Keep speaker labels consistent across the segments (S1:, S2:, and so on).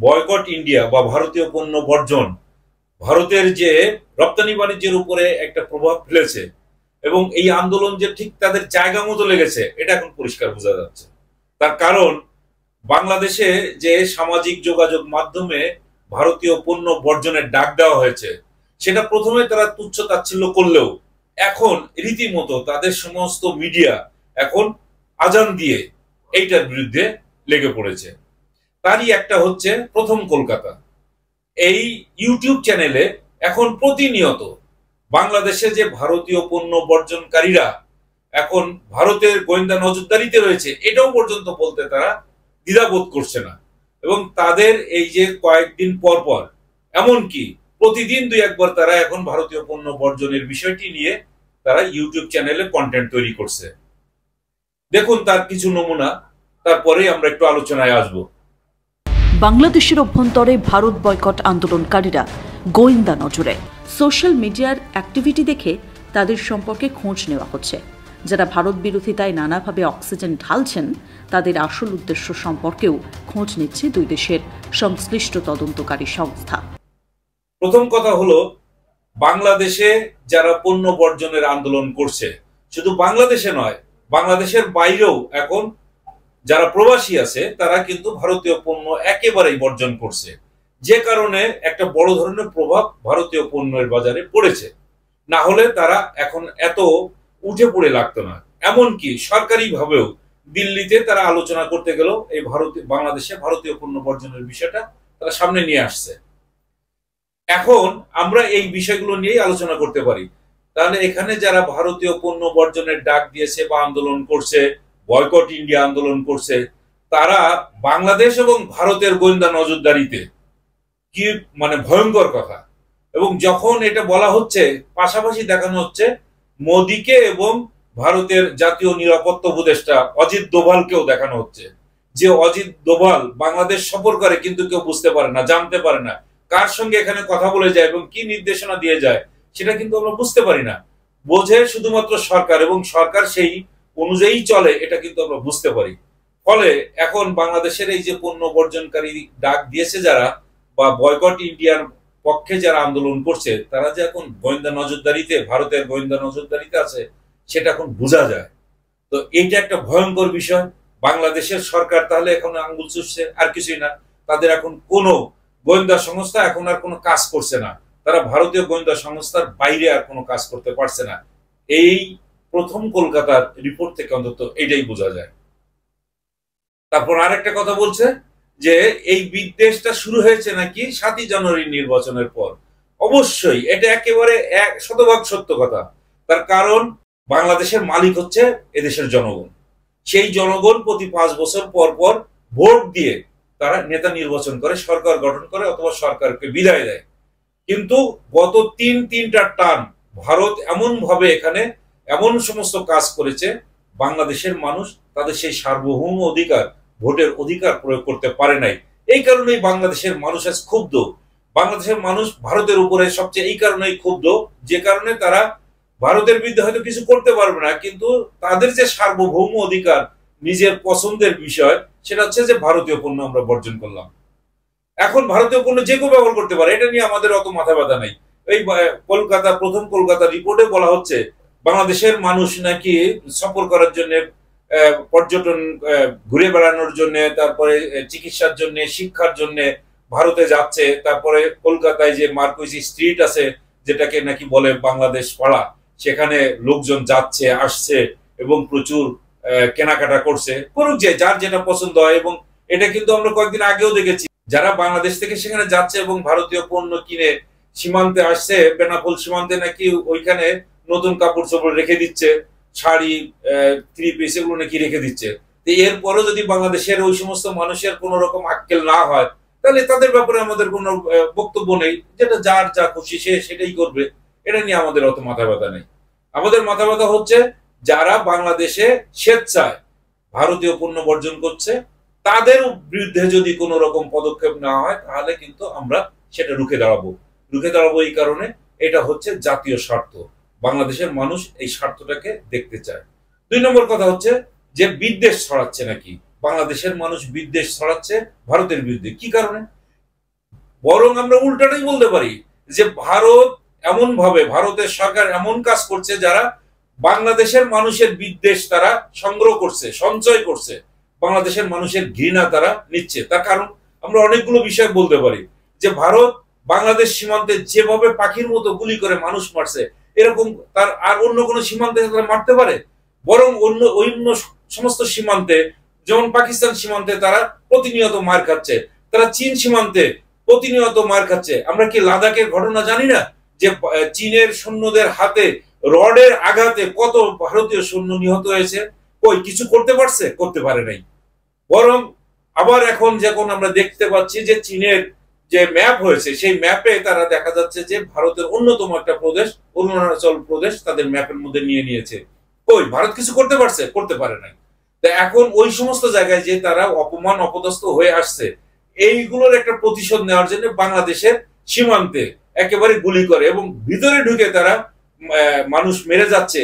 S1: Boycott India বা ভারতীয় পণ্য বর্জন ভারতের যে রপ্তানি বাণিজ্যের উপরে একটা প্রভাব ফেলেছে এবং এই আন্দোলন যে ঠিক তাদের জায়গা মতো লেগেছে এটা এখন পরিষ্কার বোঝা যাচ্ছে। তার কারণ বাংলাদেশে যে সামাজিক যোগাযোগ মাধ্যমে ভারতীয় পণ্য বর্জনের ডাক দেওয়া হয়েছে সেটা প্রথমে তারা তুচ্ছ তাচ্ছিল্য করলেও এখন রীতিমতো তাদের সমস্ত মিডিয়া এখন আজান দিয়ে এইটার বিরুদ্ধে লেগে পড়েছে। তারই একটা হচ্ছে প্রথম কলকাতা। এই ইউটিউব চ্যানেলে এখন প্রতিনিয়ত বাংলাদেশে যে ভারতীয় পণ্য বর্জনকারীরা এখন ভারতের গোয়েন্দা নজরদারিতে রয়েছে এটাও পর্যন্ত বলতে তারা দ্বিধাবোধ করছে না এবং তাদের এই যে কয়েকদিন পর পর এমনকি প্রতিদিন দুই একবার তারা এখন ভারতীয় পণ্য বর্জনের বিষয়টি নিয়ে তারা ইউটিউব চ্যানেলে কন্টেন্ট তৈরি করছে। দেখুন তার কিছু নমুনা, তারপরেই আমরা একটু আলোচনায় আসব।
S2: বাংলাদেশের অভ্যন্তরে ভারত বয়কট আন্দোলনকারীরা গোয়েন্দা নজরে। সোশ্যাল মিডিয়ার অ্যাক্টিভিটি দেখে তাদের সম্পর্কে খোঁজ নেওয়া হচ্ছে। যারা ভারত বিরোধিতায় নানাভাবে অক্সিজেন ঢালছেন তাদের আসল উদ্দেশ্য সম্পর্কেও খোঁজ নিচ্ছে দুই দেশের সংশ্লিষ্ট তদন্তকারী সংস্থা।
S1: প্রথম কথা হলো, বাংলাদেশে যারা পণ্য বর্জনের আন্দোলন করছে শুধু বাংলাদেশে নয়, বাংলাদেশের বাইরেও এখন যারা প্রবাসী আছে তারা কিন্তু ভারতীয় পণ্য একেবারেই বর্জন করছে, যে কারণে একটা বড় ধরনের প্রভাব ভারতীয় পণ্যের বাজারে পড়েছে। না হলে তারা এখন এত উঠে পড়ে লাগতো না। এমনকি সরকারি ভাবেও দিল্লিতে তারা আলোচনা করতে গেল এই বাংলাদেশে ভারতীয় পণ্য বর্জনের বিষয়টা তারা সামনে নিয়ে আসছে। এখন আমরা এই বিষয়গুলো নিয়েই আলোচনা করতে পারি। তাহলে এখানে যারা ভারতীয় পণ্য বর্জনের ডাক দিয়েছে বা আন্দোলন করছে, বয়কট ইন্ডিয়া আন্দোলন করছে, তারা বাংলাদেশ এবং ভারতের গোয়েন্দা নজরদারিতে, কি মানে ভয়ঙ্কর কথা। এবং যখন এটা বলা হচ্ছে পাশাপাশি দেখানো হচ্ছে মোদিকে এবং ভারতের জাতীয় নিরাপত্তা উপদেষ্টা অজিত দোভালকেও দেখানো হচ্ছে যে অজিত দোভাল বাংলাদেশ সফর করে কিন্তু কেউ বুঝতে পারে না, জানতে পারে না কার সঙ্গে এখানে কথা বলে যায় এবং কি নির্দেশনা দিয়ে যায় সেটা কিন্তু আমরা বুঝতে পারি না। বোঝে শুধুমাত্র সরকার এবং সরকার সেই অনুযায়ী চলে, এটা কিন্তু আমরা বুঝতে পারি। ফলে এখন বাংলাদেশের এই যে পণ্য বর্জনকারী ডাক দিয়েছে যারা বা বয়কট ইন্ডিয়ার পক্ষে যারা আন্দোলন করছে তারা যে এখন গোয়েন্দা নজরদারিতে, ভারতের গোয়েন্দা নজরদারিতে আছে সেটা এখন বোঝা যায়। তো এইটা একটা ভয়ঙ্কর বিষয়। বাংলাদেশের সরকার তাহলে এখন আঙ্গুল চুষছে, আর কিছুই না। তাদের এখন কোনো গোয়েন্দা সংস্থা এখন আর কোনো কাজ করছে না, তারা ভারতীয় গোয়েন্দা সংস্থার বাইরে আর কোনো কাজ করতে পারছে না। এই প্রথম কলকাতার রিপোর্ট থেকে অন্তত এটাই বোঝা যায়। তারপর আরেকটা কথা বলছে যে এই বিদ্বেষটা শুরু হয়েছে নাকি 7ই জানুয়ারি নির্বাচনের পর। অবশ্যই এটা একেবারে 100% সত্য কথা। তার কারণ বাংলাদেশের মালিক হচ্ছে এদেশের জনগণ। সেই জনগণ প্রতি 5 বছর পর পর ভোট দিয়ে তারা নেতা নির্বাচন করে, সরকার গঠন করে অথবা সরকারকে বিদায় দেয়। কিন্তু গত তিনটা টার্ম ভারত এমন ভাবে এখানে এমন সমস্ত কাজ করেছে বাংলাদেশের মানুষ তাদের সেই সার্বভৌম অধিকার, ভোটের অধিকার প্রয়োগ করতে পারে নাই। এই কারণেই বাংলাদেশের মানুষ আজ ক্ষুব্ধ। বাংলাদেশের মানুষ ভারতের উপরে সবচেয়ে এই কারণেই ক্ষুব্ধ যে কারণে তারা ভারতের বিরুদ্ধে হয়তো কিছু করতে পারবে না, কিন্তু তাদের যে সার্বভৌম অধিকার, নিজের পছন্দের বিষয়, সেটা হচ্ছে যে ভারতীয় পণ্য আমরা বর্জন করলাম। এখন ভারতীয় পণ্য যে কেউ ব্যবহার করতে পারে, এটা নিয়ে আমাদের অত মাথা ব্যথা নাই। এই প্রথম কলকাতা রিপোর্টে বলা হচ্ছে বাংলাদেশের মানুষ নাকি সফর করার জন্য, পর্যটন ঘুরে বেড়ানোর জন্য, তারপরে চিকিৎসার জন্য, শিক্ষার জন্য ভারতে যাচ্ছে। তারপরে কলকাতায় যে মার্কুইজি স্ট্রিট আছে যেটাকে নাকি বলে বাংলাদেশ পাড়া, সেখানে লোকজন যাচ্ছে আসছে এবং প্রচুর কেনাকাটা করছে। করুক, যে যার যেটা পছন্দ হয়। এবং এটা কিন্তু আমরা কয়েকদিন আগেও দেখেছি যারা বাংলাদেশ থেকে সেখানে যাচ্ছে এবং ভারতীয় পণ্য কিনে সীমান্তে আসছে, বেনাপোল সীমান্তে নাকি ওইখানে নতুন কাপড় চোপড় রেখে দিচ্ছে, শাড়ি, 3 পিস এগুলো নাকি রেখে দিচ্ছে। এরপরও যদি বাংলাদেশের ওই সমস্ত মানুষের কোন রকম আক্কেল না হয় তাহলে তাদের ব্যাপারে আমাদের কোনো বক্তব্য নেই। যেটা যার যা খুশি সে সেটাই করবে, এটা নিয়ে আমাদের অত মাথা ব্যথা নেই। আমাদের মাথা ব্যথা হচ্ছে যারা বাংলাদেশে স্বেচ্ছায় ভারতীয় পণ্য বর্জন করছে তাদের বিরুদ্ধে যদি কোনো রকম পদক্ষেপ নেওয়া হয় তাহলে কিন্তু আমরা সেটা রুখে দাঁড়াবো। এই কারণে এটা হচ্ছে জাতীয় স্বার্থ। বাংলাদেশের মানুষ এই স্বার্থটাকে দেখতে চায়। 2 নম্বর কথা হচ্ছে যে বিদ্বেষ ছড়াচ্ছে নাকি বাংলাদেশের মানুষ, বিদ্বেষ ছড়াচ্ছে ভারতের বিরুদ্ধে। কি কারণে? বরং আমরা উল্টাটাই বলতে পারি যে ভারতের সরকার এমন কাজ করছে যারা বাংলাদেশের মানুষের বিদ্বেষ তারা সংগ্রহ করছে, সঞ্চয় করছে, বাংলাদেশের মানুষের ঘৃণা তারা নিচ্ছে। তার কারণ আমরা অনেকগুলো বিষয় বলতে পারি যে ভারত বাংলাদেশ সীমান্তে যেভাবে পাখির মতো গুলি করে মানুষ মারছে, এরকম তার আর অন্য কোনো সীমান্তে তারা মারতে পারে? বরং অন্য সমস্ত সীমান্তে, যেমন পাকিস্তান সীমান্তে তারা প্রতিনিয়ত মার খাচ্ছে, তারা চীন সীমান্তে প্রতিনিয়ত মার খাচ্ছে। আমরা কি লাদাখের ঘটনা জানি না যে চীনের সৈন্যদের হাতে রডের আঘাতে কত ভারতীয় সৈন্য নিহত হয়েছে? কই কিছু করতে পারছে? করতে পারে নাই। বরং আবার এখন যখন আমরা দেখতে পাচ্ছি যে চীনের যে ম্যাপ হয়েছে, সেই ম্যাপে তারা দেখা যাচ্ছে যে ভারতের অন্যতম একটা প্রদেশ অরুণাচল প্রদেশ তাদের ম্যাপের মধ্যে নিয়ে নিয়েছে। কই ভারত কিছু করতে পারছে? করতে পারে নাই। তা এখন ওই সমস্ত জায়গায় যে তারা অপমান অপদস্থ হয়ে আসছে, এইগুলোর একটা প্রতিশোধ নেওয়ার জন্য বাংলাদেশের সীমান্তে একেবারে গুলি করে এবং ভিতরে ঢুকে তারা মানুষ মেরে যাচ্ছে।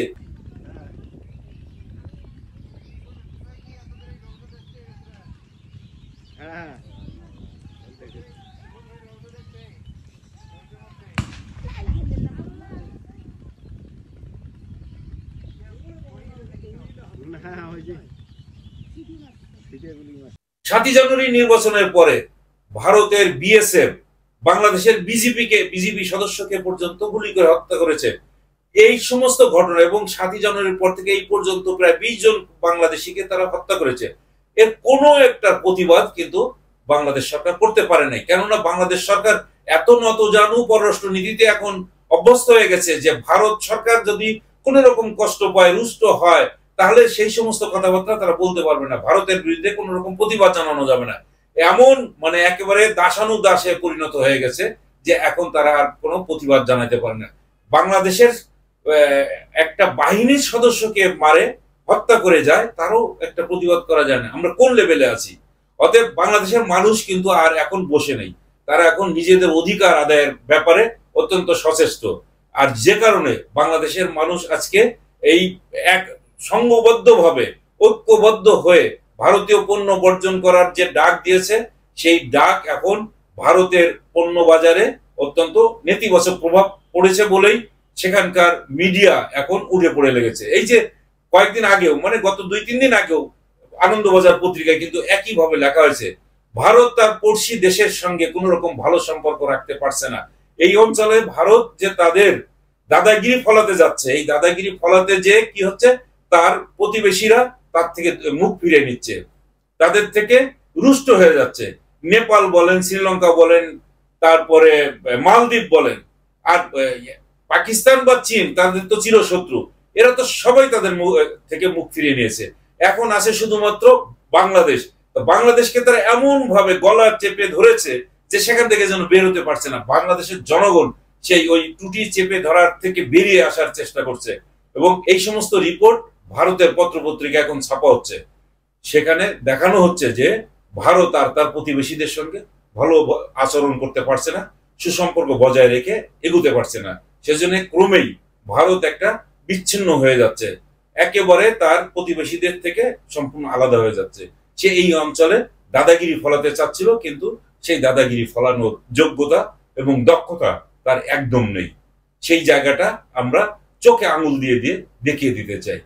S1: সাতই জানুয়ারি নির্বাচনের পরে ভারতের বিএসএফ বাংলাদেশের বিজেপি সদস্যকে পর্যন্ত গুলি করে হত্যা করেছে। এই সমস্ত ঘটনা এবং 7ই জানুয়ারির পর থেকে এই পর্যন্ত প্রায় 20 জন বাংলাদেশিকে তারা হত্যা করেছে। এর কোনো একটা প্রতিবাদ কিন্তু বাংলাদেশ সরকার করতে পারে নাই। কেননা বাংলাদেশ সরকার এত নতজানু পররাষ্ট্র নীতিতে এখন অভ্যস্ত হয়ে গেছে যে ভারত সরকার যদি কোন রকম কষ্ট পায়, রুষ্ট হয়, তাহলে সেই সমস্ত কথাবার্তা তারা বলতে পারবে না, ভারতের বিরুদ্ধে কোন রকম প্রতিবাদ জানানো যাবে না। এমন একেবারে দাসানুদাসে পরিণত হয়ে গেছে যে এখন তারা আর কোনো প্রতিবাদ জানাতে পারে না। বাংলাদেশের একটা বাহিনীর সদস্যকে মারে হত্যা করে যায়, তারও একটা প্রতিবাদ করা যায় না। আমরা কোন লেভেলে আছি? অতএব বাংলাদেশের মানুষ কিন্তু আর এখন বসে নেই, তারা এখন নিজেদের অধিকার আদায়ের ব্যাপারে অত্যন্ত সচেষ্ট। আর যে কারণে বাংলাদেশের মানুষ আজকে এই এক সংঘবদ্ধভাবে ঐক্যবদ্ধ হয়ে ভারতীয় পণ্য বর্জন করার যে ডাক দিয়েছে, সেই ডাক এখন ভারতের পণ্য বাজারে অত্যন্ত নেতিবাচক প্রভাব পড়েছে বলেই সেখানকার মিডিয়া এখন উঠে পড়ে লেগেছে। এই যে কয়েকদিন আগেও গত 2-3 দিন আগেও আনন্দবাজার পত্রিকায় কিন্তু একইভাবে লেখা হয়েছে, ভারত তার পড়শি দেশের সঙ্গে কোন রকম ভালো সম্পর্ক রাখতে পারছে না। এই অঞ্চলে ভারত যে তাদের দাদাগিরি ফলাতে যাচ্ছে, এই দাদাগিরি ফলাতে যে কি হচ্ছে, তার প্রতিবেশীরা তার থেকে মুখ ফিরে নিচ্ছে, তাদের থেকে রুষ্ট হয়ে যাচ্ছে। নেপাল বলেন, শ্রীলঙ্কা বলেন, তারপরে মালদ্বীপ বলেন, আর পাকিস্তান বা চীন তাদের তো চিরশত্রু, এরা তো সবাই তাদের থেকে মুখ ফিরিয়ে নিয়েছে। এখন আছে শুধুমাত্র বাংলাদেশ। বাংলাদেশকে তারা এমন ভাবে গলা চেপে ধরেছে যে সেখান থেকে যেন বের হতে পারছে না। বাংলাদেশের জনগণ সেই ওই টুটি চেপে ধরার থেকে বেরিয়ে আসার চেষ্টা করছে এবং এই সমস্ত রিপোর্ট ভারতের পত্রপত্রিকা এখন ছাপা হচ্ছে। সেখানে দেখানো হচ্ছে যে ভারত আর তার প্রতিবেশীদের সঙ্গে ভালো আচরণ করতে পারছে না, সুসম্পর্ক বজায় রেখে এগুতে পারছে না। সেজন্য ক্রমেই ভারত একটা বিচ্ছিন্ন হয়ে যাচ্ছে, একেবারে তার প্রতিবেশীদের থেকে সম্পূর্ণ আলাদা হয়ে যাচ্ছে। সে এই অঞ্চলে দাদাগিরি ফলাতে চাচ্ছিল, কিন্তু সেই দাদাগিরি ফলানোর যোগ্যতা এবং দক্ষতা তার একদম নেই। সেই জায়গাটা আমরা চোখে আঙুল দিয়ে দেখিয়ে দিতে চাই।